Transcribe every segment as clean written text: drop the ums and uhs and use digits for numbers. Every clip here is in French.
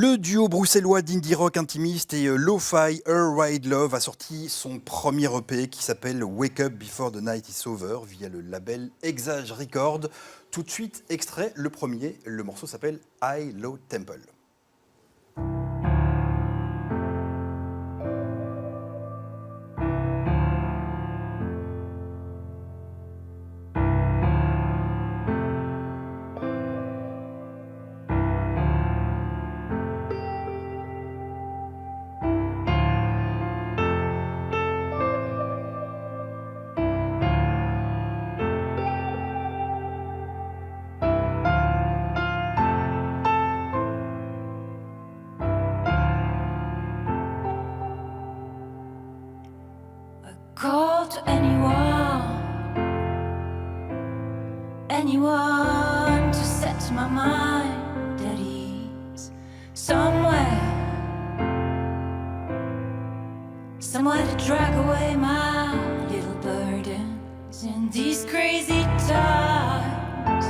Le duo bruxellois d'indie rock intimiste et lo-fi Her Wide Love a sorti son premier EP qui s'appelle Wake Up Before the Night is Over via le label Exage Records. Tout de suite, extrait, le premier, le morceau s'appelle High Low Temple. Call to anyone to set my mind at ease. Somewhere to drag away my little burdens in these crazy times.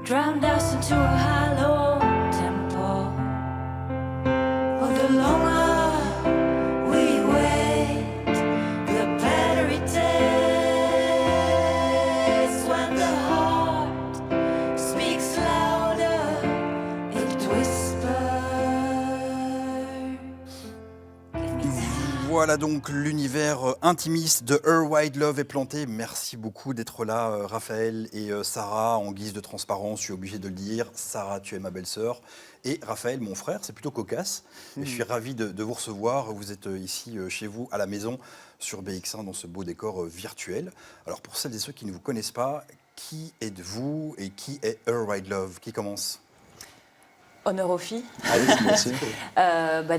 Drowned us into a hollow temple. Oh, the longer Voilà donc l'univers intimiste de Her Wide Love est planté. Merci beaucoup d'être là, Raphaël et Sarah. En guise de transparence, je suis obligé de le dire. Sarah, tu es ma belle-sœur. Et Raphaël, mon frère, c'est plutôt cocasse. Et je suis ravi de vous recevoir. Vous êtes ici chez vous, à la maison, sur BX1, dans ce beau décor virtuel. Alors pour celles et ceux qui ne vous connaissent pas, qui êtes-vous et qui est Her Wide Love? Qui commence? Honneur aux filles. Allez, merci.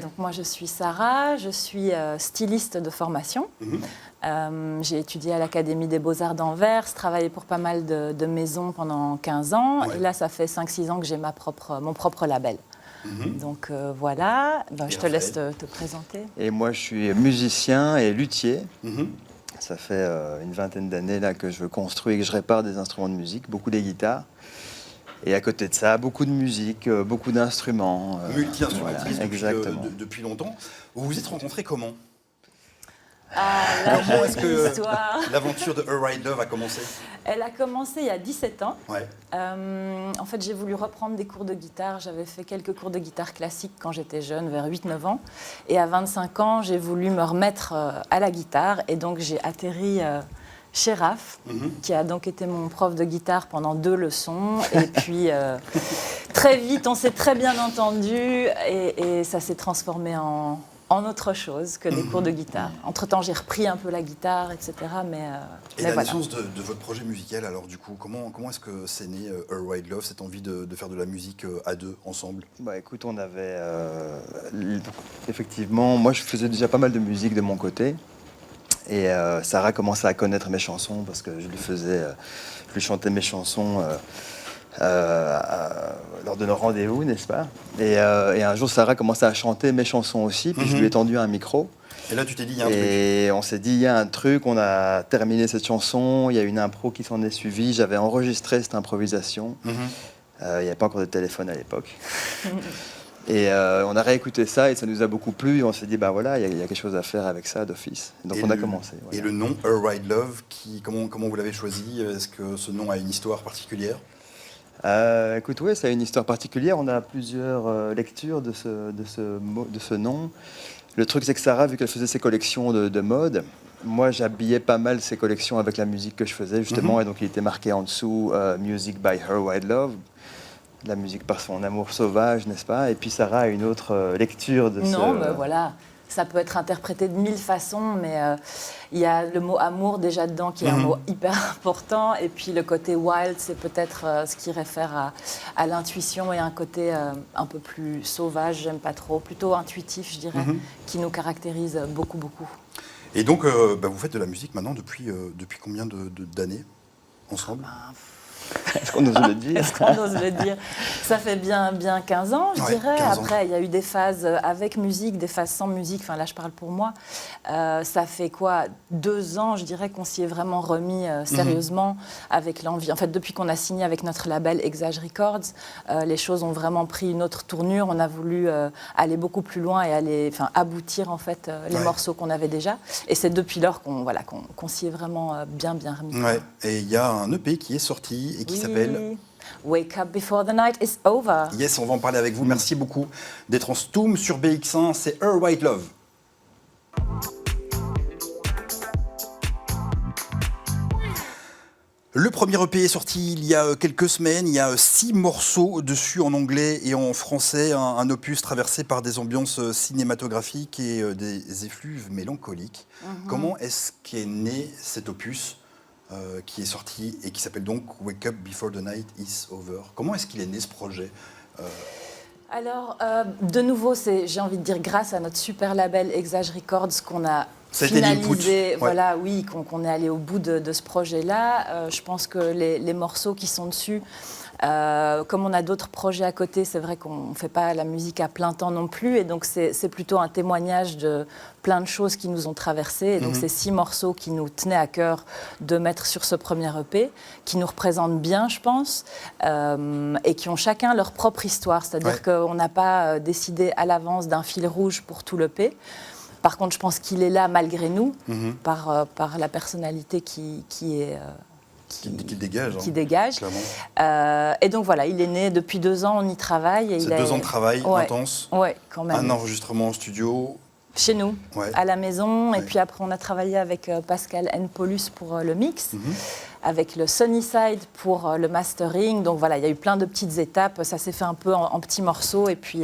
Donc moi je suis Sarah, je suis styliste de formation. J'ai étudié à l'Académie des Beaux-Arts d'Anvers, travaillé pour pas mal de maisons pendant 15 ans. Ouais. Et là ça fait 5-6 ans que j'ai mon propre label. Donc voilà, je te laisse te présenter. Et moi je suis musicien et luthier. Ça fait une vingtaine d'années là que je construis et que je répare des instruments de musique, beaucoup des guitares. Et à côté de ça, beaucoup de musique, beaucoup d'instruments. Multi-instrumentiste exactement. Depuis longtemps. Vous vous êtes rencontrés comment? Comment est-ce que l'aventure de Her Wide Love a commencé? Elle a commencé il y a 17 ans. Ouais. En fait, j'ai voulu reprendre des cours de guitare. J'avais fait quelques cours de guitare classique quand j'étais jeune, vers 8-9 ans. Et à 25 ans, j'ai voulu me remettre à la guitare. Et donc, j'ai atterri chez Raph, qui a donc été mon prof de guitare pendant 2 leçons. Et puis, très vite, on s'est très bien entendus et ça s'est transformé en autre chose que des cours de guitare. Entre-temps, j'ai repris un peu la guitare, etc. Et la naissance de votre projet musical, alors du coup, comment est-ce que c'est né Her Wide Love, cette envie de faire de la musique à deux, ensemble? Écoute, on avait... effectivement, moi je faisais déjà pas mal de musique de mon côté. Et Sarah commençait à connaître mes chansons parce que je lui chantais mes chansons lors de nos rendez-vous, n'est-ce pas? Et un jour, Sarah commençait à chanter mes chansons aussi, puis je lui ai tendu un micro. Et là, tu t'es dit, il y a un truc. Et on s'est dit, il y a un truc, on a terminé cette chanson, il y a une impro qui s'en est suivie, j'avais enregistré cette improvisation. Il n'y avait pas encore de téléphone à l'époque. Et on a réécouté ça et ça nous a beaucoup plu et on s'est dit, il y a quelque chose à faire avec ça d'office. Donc on a commencé. Voilà. Et le nom Her Wide Love, comment vous l'avez choisi? Est-ce que ce nom a une histoire particulière? Écoute, oui, ça a une histoire particulière. On a plusieurs lectures de ce nom. Le truc, c'est que Sarah, vu qu'elle faisait ses collections de mode, moi, j'habillais pas mal ses collections avec la musique que je faisais, justement. Et donc, il était marqué en dessous « Music by Her Wide Love ». La musique par son amour sauvage, n'est-ce pas? Et puis Sarah a une autre lecture de voilà, ça peut être interprété de 1000 façons, mais il y a le mot amour déjà dedans qui est un mot hyper important. Et puis le côté wild, c'est peut-être ce qui réfère à l'intuition et un côté un peu plus sauvage, j'aime pas trop, plutôt intuitif, je dirais, qui nous caractérise beaucoup, beaucoup. Et donc, vous faites de la musique maintenant depuis combien d'années ensemble? Est-ce qu'on ose le dire? Est-ce qu'on ose le dire? Ça fait bien 15 ans, je Ouais, dirais. 15 ans. Après, il y a eu des phases avec musique, des phases sans musique. Enfin, là, je parle pour moi. Ça fait quoi? 2 ans, je dirais, qu'on s'y est vraiment remis sérieusement avec l'envie. En fait, depuis qu'on a signé avec notre label Exage Records, les choses ont vraiment pris une autre tournure. On a voulu aller beaucoup plus loin et aboutir en fait les Ouais. morceaux qu'on avait déjà. Et c'est depuis lors qu'on s'y est vraiment bien remis. Ouais. Et il y a un EP qui est sorti et qui s'appelle... Wake Up Before the Night is Over. Yes, on va en parler avec vous. Merci beaucoup d'être en Stoom sur BX1. C'est Her White Love. Le premier EP est sorti il y a quelques semaines. Il y a 6 morceaux dessus en anglais et en français. Un opus traversé par des ambiances cinématographiques et des effluves mélancoliques. Comment est-ce qu'est né cet opus qui est sorti et qui s'appelle donc Wake Up Before the Night is Over? Comment est-ce qu'il est né ce projet? Alors, de nouveau, j'ai envie de dire grâce à notre super label Exage Records qu'on a Ça a été l'input, finalisé, ouais. voilà, oui, qu'on est allé au bout de ce projet-là. Je pense que les morceaux qui sont dessus, comme on a d'autres projets à côté, c'est vrai qu'on ne fait pas la musique à plein temps non plus. Et donc, c'est plutôt un témoignage de plein de choses qui nous ont traversées. Et donc, ces 6 morceaux qui nous tenaient à cœur de mettre sur ce premier EP, qui nous représentent bien, je pense, et qui ont chacun leur propre histoire. C'est-à-dire qu'on n'a pas décidé à l'avance d'un fil rouge pour tout l'EP. Par contre, je pense qu'il est là malgré nous, par la personnalité qui dégage. Qui dégage. Clairement. Et donc voilà, il est né depuis 2 ans, on y travaille. Et C'est 2 ans de travail intense. Oui, quand même. Un enregistrement en studio. Chez nous, Ouais. à la maison. Ouais. Et puis après, on a travaillé avec Pascal N. Paulus pour le mix, avec le Sunnyside pour le mastering. Donc voilà, il y a eu plein de petites étapes. Ça s'est fait un peu en petits morceaux. Et puis,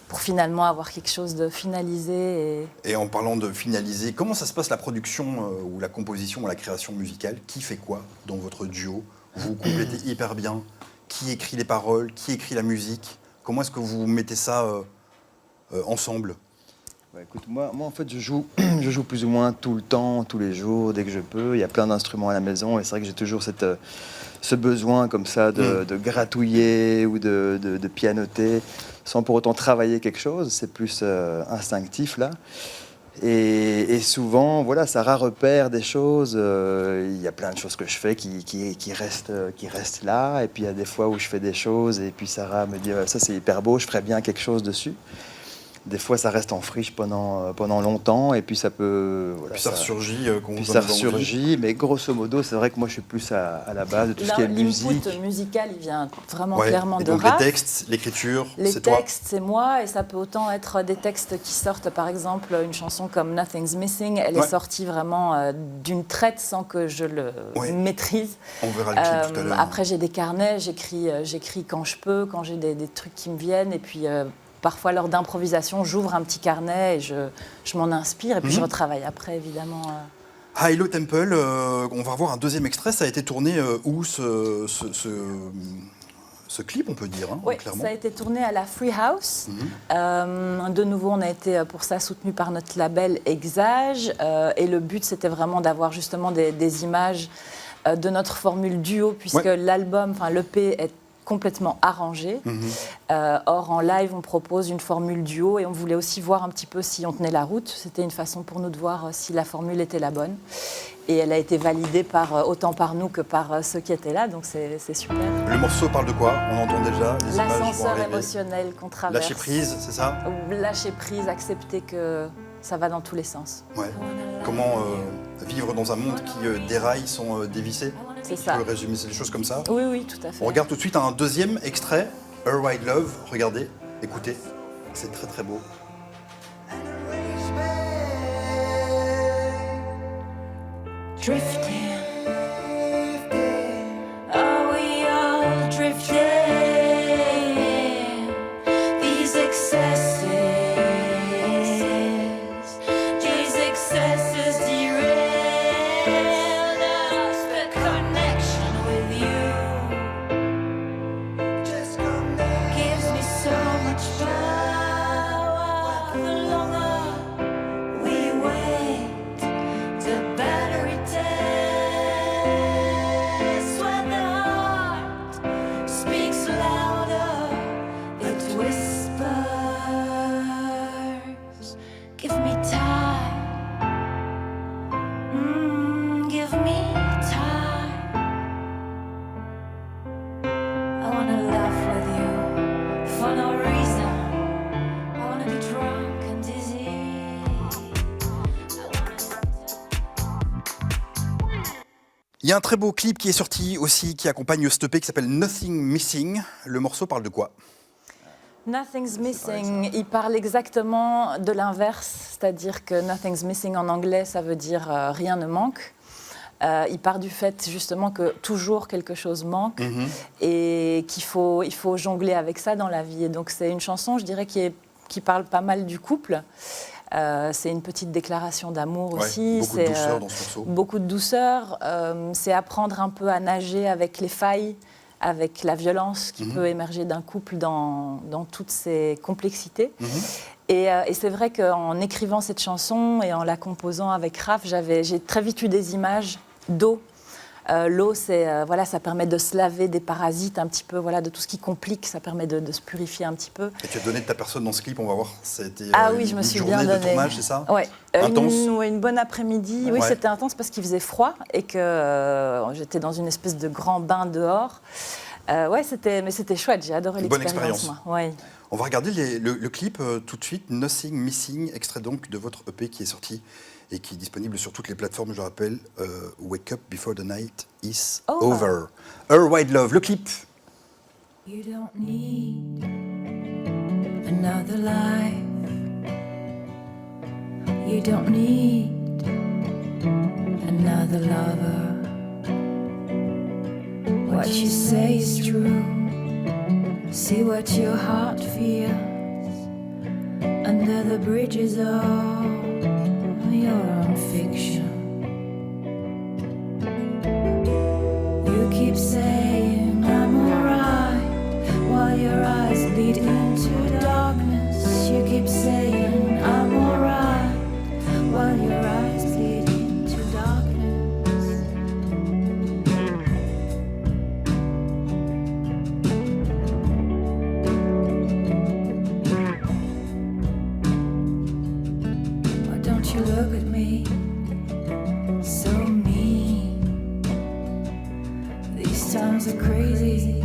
pour finalement avoir quelque chose de finalisé. Et en parlant de finaliser, comment ça se passe la production ou la composition ou la création musicale? Qui fait quoi dans votre duo? Vous complétez hyper bien. Qui écrit les paroles? Qui écrit la musique? Comment est-ce que vous mettez ça ensemble? Bah, écoute, moi, en fait, je joue plus ou moins tout le temps, tous les jours, dès que je peux. Il y a plein d'instruments à la maison et c'est vrai que j'ai toujours ce besoin comme ça de gratouiller ou de pianoter sans pour autant travailler quelque chose. C'est plus instinctif là. Et souvent, voilà, Sarah repère des choses. Il y a plein de choses que je fais qui restent là. Et puis il y a des fois où je fais des choses et puis Sarah me dit ça c'est hyper beau, je ferais bien quelque chose dessus. Des fois, ça reste en friche pendant longtemps, et puis ça peut... Voilà, Puis ça ressurgit quand puis vous en ça avez envie. ressurgit, mais grosso modo, c'est vrai que moi, je suis plus à la base de tout ce qui est musique. L'input musical, il vient vraiment Ouais. clairement Et de donc Raph. les textes, l'écriture, Les c'est toi. textes, c'est moi, et ça peut autant être des textes qui sortent, par exemple, une chanson comme Nothing's Missing, elle est sortie vraiment d'une traite sans que je le maîtrise. On verra le clip tout à l'heure. Après, j'ai des carnets, j'écris quand je peux, quand j'ai des trucs qui me viennent, et puis parfois, lors d'improvisation, j'ouvre un petit carnet et je m'en inspire, et puis je retravaille après, évidemment. Hello Temple, on va revoir un deuxième extrait. Ça a été tourné où ce clip, on peut dire, hein, Oui, clairement. ça a été tourné à la Free House. De nouveau, on a été pour ça soutenu par notre label Exage. Et le but, c'était vraiment d'avoir justement des images de notre formule duo, puisque l'album, enfin l'EP est complètement arrangé. Or, en live, on propose une formule duo et on voulait aussi voir un petit peu si on tenait la route. C'était une façon pour nous de voir si la formule était la bonne. Et elle a été validée autant par nous que par ceux qui étaient là, donc c'est super. Le morceau parle de quoi? On entend déjà les images vont L'ascenseur arriver. émotionnel qu'on traverse. Lâcher prise, c'est ça? Lâcher prise, accepter que ça va dans tous les sens. Ouais. Comment vivre dans un monde qui déraille sans dévisser? C'est Tu ça. peux résumer, c'est des choses comme ça? Oui, oui, tout à fait. On regarde tout de suite un deuxième extrait, Her White Love. Regardez, écoutez, c'est très très beau. Drifting. Are we all drifting? These excesses derailed us. The connection with you gives me so much power. The longer we wait, the battery tests when the heart Give me time. I wanna laugh with you for no reason. I wanna be drunk and dizzy. Il y a un très beau clip qui est sorti aussi, qui accompagne ce EP, qui s'appelle Nothing Missing. Le morceau parle de quoi? Nothing's missing, il parle exactement de l'inverse, c'est-à-dire que nothing's missing en anglais, ça veut dire rien ne manque. Il part du fait justement que toujours quelque chose manque et il faut jongler avec ça dans la vie. Et donc c'est une chanson, je dirais, qui parle pas mal du couple. C'est une petite déclaration d'amour aussi. Beaucoup de douceur dans ce morceau. Beaucoup de douceur. C'est apprendre un peu à nager avec les failles, avec la violence qui peut émerger d'un couple dans toutes ses complexités. Et c'est vrai qu'en écrivant cette chanson et en la composant avec Raph, j'ai très vite eu des images d'eau. L'eau, ça permet de se laver des parasites un petit peu, de tout ce qui complique, ça permet de se purifier un petit peu. Et tu as donné de ta personne dans ce clip, on va voir. C'était oui, je me suis bien journée donné. de tournage, c'est ça? Ouais. Intense. Une bonne après-midi. Oui, c'était intense parce qu'il faisait froid et que j'étais dans une espèce de grand bain dehors. C'était chouette, j'ai adoré Une bonne l'expérience. expérience. Moi. Ouais. On va regarder le clip tout de suite, Nothing Missing, extrait donc de votre EP qui est sorti et qui est disponible sur toutes les plateformes, je le rappelle, Wake Up Before the Night is Over. Her Wide Love, le clip. You don't need another life. You don't need another lover. What you say is true. See what your heart feels under the bridges of your own fiction. You keep saying I'm alright while your eyes lead into darkness. You keep saying I'm alright while your eyes lead into darkness. Why don't you look at me so mean? These times are crazy.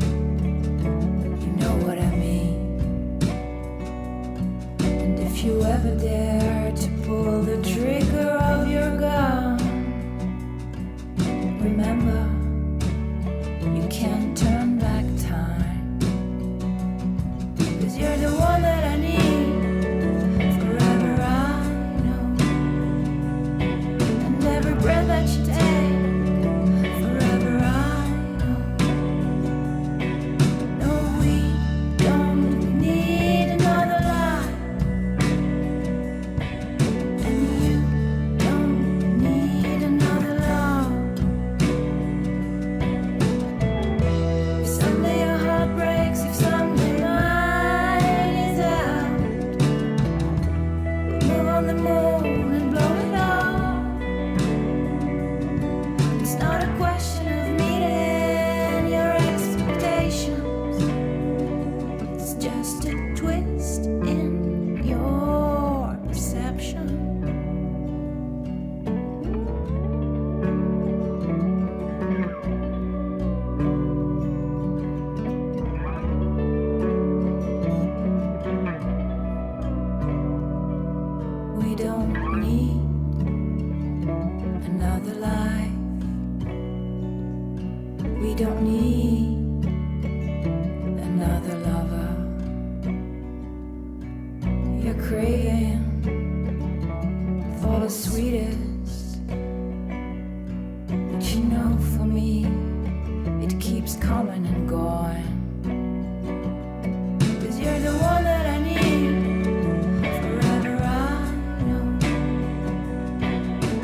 You know what I mean. And if you ever dare to pull the trigger of your gun, remember, you can't turn back time. 'Cause you're the one that I need. Forever I know. And every breath that you take, forever I know. No, we don't need another life. And you don't need another love. If someday your heart breaks, if someday mine is out, we'll move on the moon and blow it off. It's not a question of meeting your expectations. It's just a twist in your perception. We don't need another life. We don't need another lover. You're craving for the sweetest, but you know for me it keeps coming and going. 'Cause you're the one that I need. Forever I know.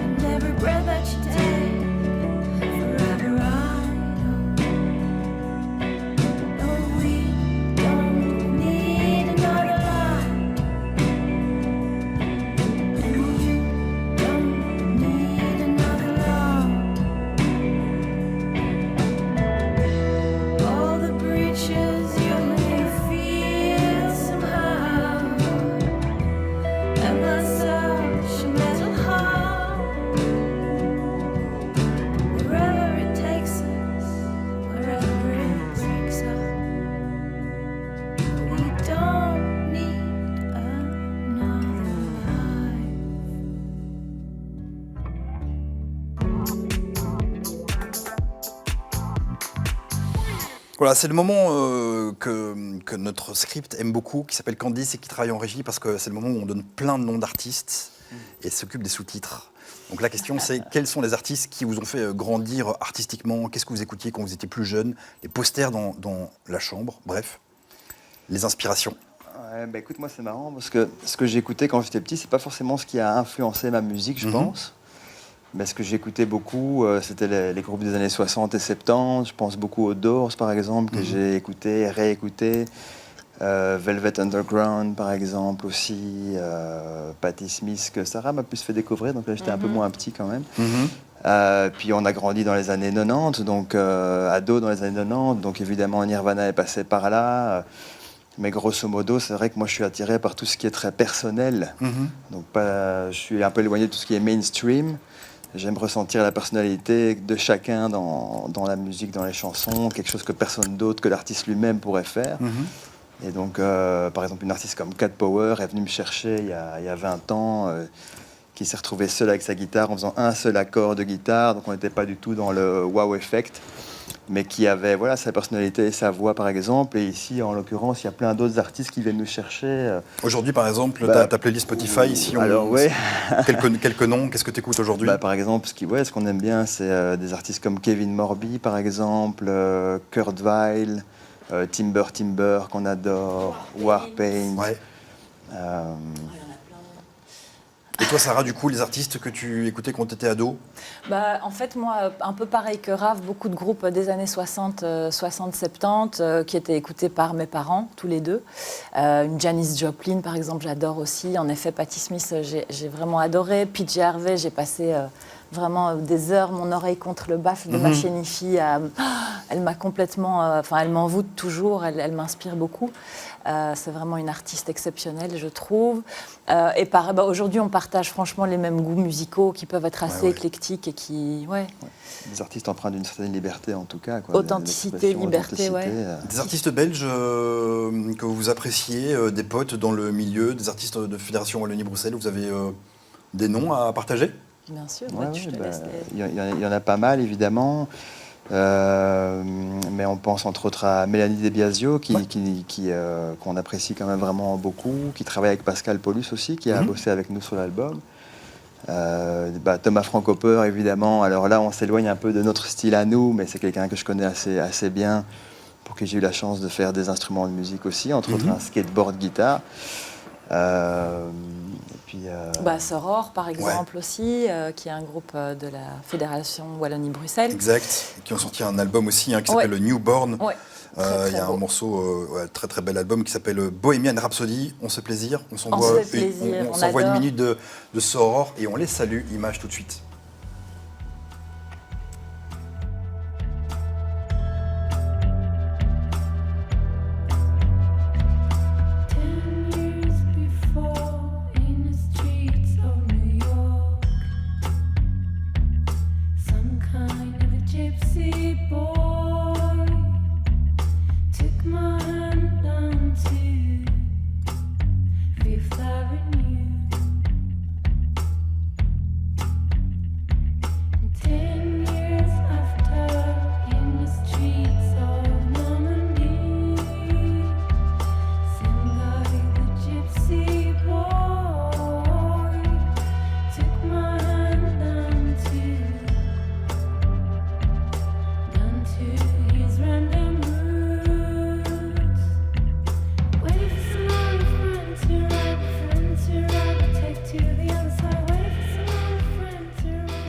And every breath that you take, forever I know. No, we don't need another life. And you don't Voilà, c'est le moment que notre script aime beaucoup, qui s'appelle Candice et qui travaille en régie, parce que c'est le moment où on donne plein de noms d'artistes et s'occupe des sous-titres. Donc la question c'est, quels sont les artistes qui vous ont fait grandir artistiquement? Qu'est-ce que vous écoutiez quand vous étiez plus jeune? Les posters dans la chambre, bref, les inspirations. Ouais, bah écoute, moi c'est marrant parce que ce que j'écoutais quand j'étais petit, c'est pas forcément ce qui a influencé ma musique, je pense. Mais ce que j'écoutais beaucoup, c'était les groupes des années 60 et 70. Je pense beaucoup aux Doors, par exemple, que j'ai écouté, réécouté. Velvet Underground, par exemple, aussi. Patti Smith, que Sarah m'a plus fait découvrir. Donc là, j'étais un peu moins petit quand même. Puis on a grandi dans les années 90, donc ado dans les années 90. Donc évidemment, Nirvana est passé par là. Mais grosso modo, c'est vrai que moi, je suis attiré par tout ce qui est très personnel. Donc je suis un peu éloigné de tout ce qui est mainstream. J'aime ressentir la personnalité de chacun dans la musique, dans les chansons, quelque chose que personne d'autre que l'artiste lui-même pourrait faire. Et donc, par exemple, une artiste comme Cat Power est venue me chercher il y a 20 ans, qui s'est retrouvée seule avec sa guitare en faisant un seul accord de guitare. Donc, on n'était pas du tout dans le wow effect, mais qui avait voilà, sa personnalité et sa voix, par exemple. Et ici, en l'occurrence, il y a plein d'autres artistes qui viennent nous chercher. Aujourd'hui, par exemple, ta playlist Spotify, ici, alors, ouais. quelques noms, qu'est-ce que tu écoutes aujourd'hui? Par exemple, ce qu'on aime bien, c'est des artistes comme Kevin Morby, par exemple, Kurt Weill, Timber, qu'on adore, Warpaint. Ouais. Et toi, Sarah, du coup, les artistes que tu écoutais quand tu étais ado? En fait, moi, un peu pareil que Raph, beaucoup de groupes des années 60, 70, qui étaient écoutés par mes parents, tous les deux. Une Janis Joplin, par exemple, j'adore aussi. En effet, Patti Smith, j'ai vraiment adoré. PJ Harvey, j'ai passé vraiment des heures, mon oreille contre le baffle de ma chienne hi-fi. Elle m'a complètement... elle m'envoûte toujours, elle m'inspire beaucoup. C'est vraiment une artiste exceptionnelle, je trouve. Et aujourd'hui, on partage franchement les mêmes goûts musicaux qui peuvent être assez éclectiques et qui... Des artistes empreints d'une certaine liberté, en tout cas. Authenticité, liberté, Des artistes belges que vous appréciez, des potes dans le milieu, des artistes de Fédération Wallonie-Bruxelles, vous avez des noms à partager? Bien sûr, il y en a pas mal, évidemment. Mais on pense entre autres à Mélanie De Biasio, qu'on apprécie quand même vraiment beaucoup, qui travaille avec Pascal Paulus aussi, qui a bossé avec nous sur l'album. Thomas Frankoper, évidemment. Alors là, on s'éloigne un peu de notre style à nous, mais c'est quelqu'un que je connais assez bien, pour qui j'ai eu la chance de faire des instruments de musique aussi, entre autres un skateboard guitare. Soror, par exemple, aussi, qui est un groupe de la Fédération Wallonie-Bruxelles. Exact, qui ont sorti un album aussi qui s'appelle Newborn. Il y a beau. un morceau, très très bel album qui s'appelle Bohemian Rhapsody. On se fait plaisir, on s'envoie une minute de Soror et on les salue, image tout de suite.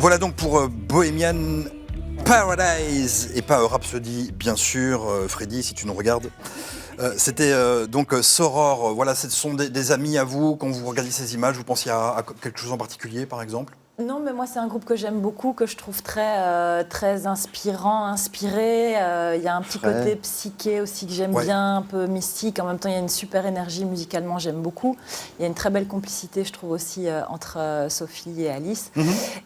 Voilà donc pour Bohemian Paradise, et pas Rhapsody, bien sûr. Freddy, si tu nous regardes. C'était donc Soror. Voilà, ce sont des amis à vous. Quand vous regardez ces images, vous pensiez à quelque chose en particulier, par exemple? Non, mais moi, c'est un groupe que j'aime beaucoup, que je trouve très inspirant, inspiré. Il y a un petit côté psyché aussi que j'aime bien, un peu mystique. En même temps, il y a une super énergie musicalement, j'aime beaucoup. Il y a une très belle complicité, je trouve aussi, entre Sophie et Alice.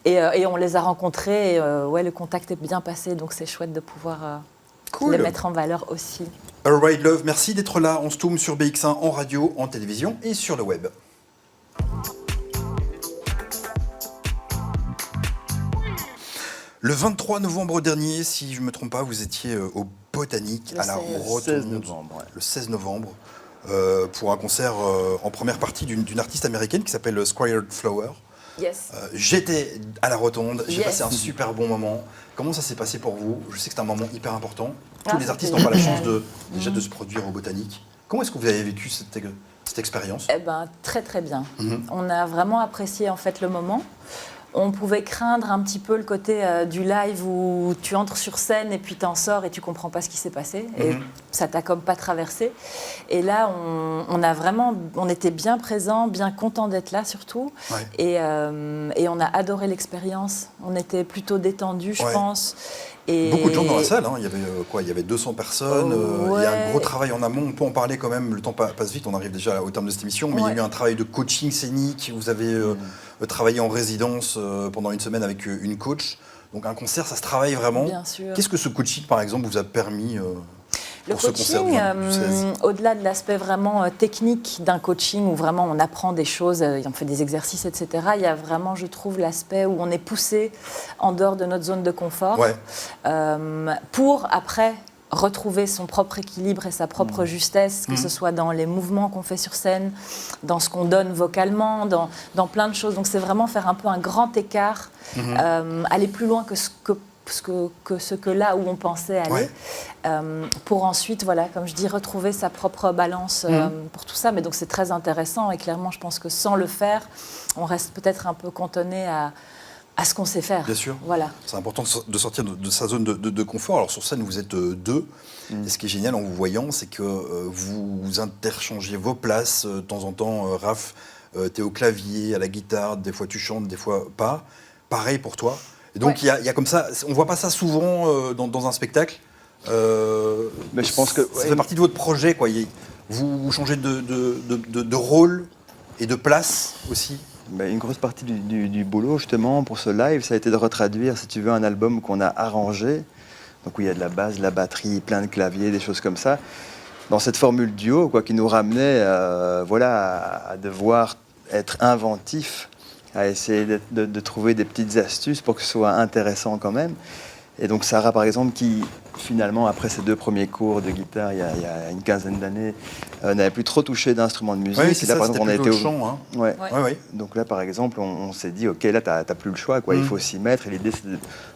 Et on les a rencontrés, et le contact est bien passé, donc c'est chouette de pouvoir les mettre en valeur aussi. Alright Love, merci d'être là. On se tourne sur BX1 en radio, en télévision et sur le web. Le 23 novembre dernier, si je ne me trompe pas, vous étiez au Botanique Le à la 16. Rotonde. 16 novembre, ouais. Le 16 novembre, pour un concert en première partie d'une artiste américaine qui s'appelle Squire Flower. Yes. J'étais à la Rotonde, j'ai Yes. passé un super bon moment. Comment ça s'est passé pour vous? Je sais que c'est un moment hyper important. Tous Ah, les artistes c'était n'ont pas la chance génial. déjà de se produire au Botanique. Comment est-ce que vous avez vécu cette expérience? Eh ben, très très bien. Mhm. On a vraiment apprécié en fait le moment. On pouvait craindre un petit peu le côté du live où tu entres sur scène et puis t'en sors et tu comprends pas ce qui s'est passé et ça t'a comme pas traversé. Et là, on était bien présents, bien contents d'être là surtout. Ouais. Et on a adoré l'expérience. On était plutôt détendus, je Ouais. pense. Et Beaucoup de gens dans la salle, hein. Il y avait il y avait 200 personnes. Il y a un Ouais. gros travail en amont. On peut en parler quand même. Le temps passe vite. On arrive déjà au terme de cette émission. Mais il y a Ouais. eu un travail de coaching scénique. Vous avez travaillé en résidence pendant une semaine avec une coach. Donc un concert, ça se travaille vraiment. Bien sûr. Qu'est-ce que ce coaching, par exemple, vous a permis Le pour ce concert coaching, du 16? au-delà de l'aspect vraiment technique d'un coaching où vraiment on apprend des choses, on fait des exercices, etc., il y a vraiment, je trouve, l'aspect où on est poussé en dehors de notre zone de confort Ouais. pour après retrouver son propre équilibre et sa propre justesse, que ce soit dans les mouvements qu'on fait sur scène, dans ce qu'on donne vocalement, dans plein de choses. Donc c'est vraiment faire un peu un grand écart, aller plus loin que ce que là où on pensait aller, pour ensuite, voilà, comme je dis, retrouver sa propre balance pour tout ça. Mais donc c'est très intéressant et clairement, je pense que sans le faire, on reste peut-être un peu cantonné à ce qu'on sait faire. Bien sûr. Voilà. C'est important de sortir de sa zone de confort. Alors sur scène, vous êtes deux. Et ce qui est génial en vous voyant, c'est que vous interchangez vos places. De temps en temps, Raph, tu es au clavier, à la guitare. Des fois, tu chantes, des fois pas. Pareil pour toi. Et donc, il Ouais. y a comme ça... On ne voit pas ça souvent dans un spectacle. Mais je pense que... Ça fait partie de votre projet, quoi. Vous changez de rôle et de place aussi. Ben, une grosse partie du boulot, justement, pour ce live, ça a été de retraduire, si tu veux, un album qu'on a arrangé, donc où il y a de la basse, de la batterie, plein de claviers, des choses comme ça, dans cette formule duo, quoi, qui nous ramenait à devoir être inventif, à essayer de trouver des petites astuces pour que ce soit intéressant quand même. Et donc Sarah, par exemple, qui finalement, après ses 2 premiers cours de guitare, il y a une quinzaine d'années, n'avait plus trop touché d'instruments de musique. Oui, Et c'est là, ça, par c'était exemple, plutôt le chant. Hein. Ouais. Ouais. Ouais. Donc là, par exemple, on s'est dit, OK, là, t'as plus le choix, quoi. Il faut s'y mettre. Et l'idée, c'est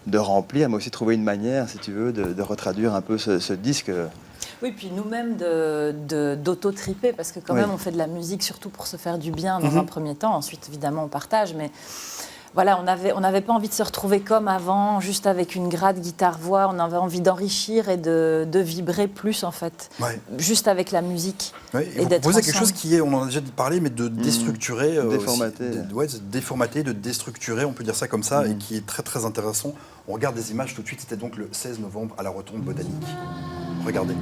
de remplir, mais aussi trouver une manière, si tu veux, de retraduire un peu ce disque. Oui, puis nous-mêmes d'auto-triper, parce que quand Oui. même on fait de la musique surtout pour se faire du bien dans un premier temps. Ensuite, évidemment, on partage, mais voilà, on n'avait pas envie de se retrouver comme avant, juste avec une gratte guitare-voix. On avait envie d'enrichir et de vibrer plus, en fait, Ouais. juste avec la musique. Ouais, et Et vous d'être proposez quelque ensemble. chose qui est, on en a déjà parlé, mais de déstructurer. Déformater. De déformater, de déstructurer, on peut dire ça comme ça, et qui est très très intéressant. On regarde des images tout de suite, c'était donc le 16 novembre à la Rotonde Botanique. Regardez.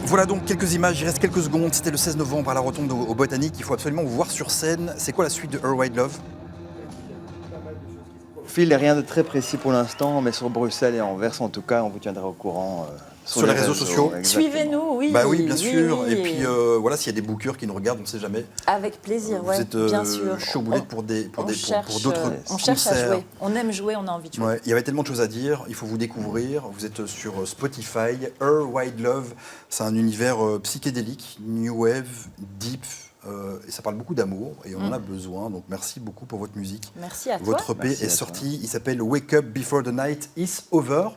Voilà donc quelques images, il reste quelques secondes. C'était le 16 novembre à la Rotonde au Botanique. Il faut absolument vous voir sur scène. C'est quoi la suite de Her White Love? Phil, rien de très précis pour l'instant, mais sur Bruxelles et Anvers, en tout cas, on vous tiendra au courant Sur les réseaux sociaux. exactement. Suivez-nous, oui. Bah oui, bien sûr. oui. Et puis voilà, s'il y a des bookers qui nous regardent, on ne sait jamais. Avec plaisir, Vous ouais, êtes bien sûr. chaud boulet pour d'autres On cherche à concerts. jouer. On aime jouer, on a envie de jouer. Ouais, il y avait tellement de choses à dire, il faut vous découvrir. Vous êtes sur Spotify. Her White Love, c'est un univers psychédélique, new wave, deep, et ça parle beaucoup d'amour, et on en a besoin. Donc merci beaucoup pour votre musique. Merci à toi. Votre EP Merci est à toi. sorti, il s'appelle Wake Up Before the Night is Over.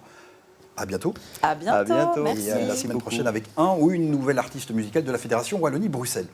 À bientôt. À bientôt. À bientôt. Merci. Et à la semaine prochaine avec un ou une nouvelle artiste musicale de la Fédération Wallonie-Bruxelles.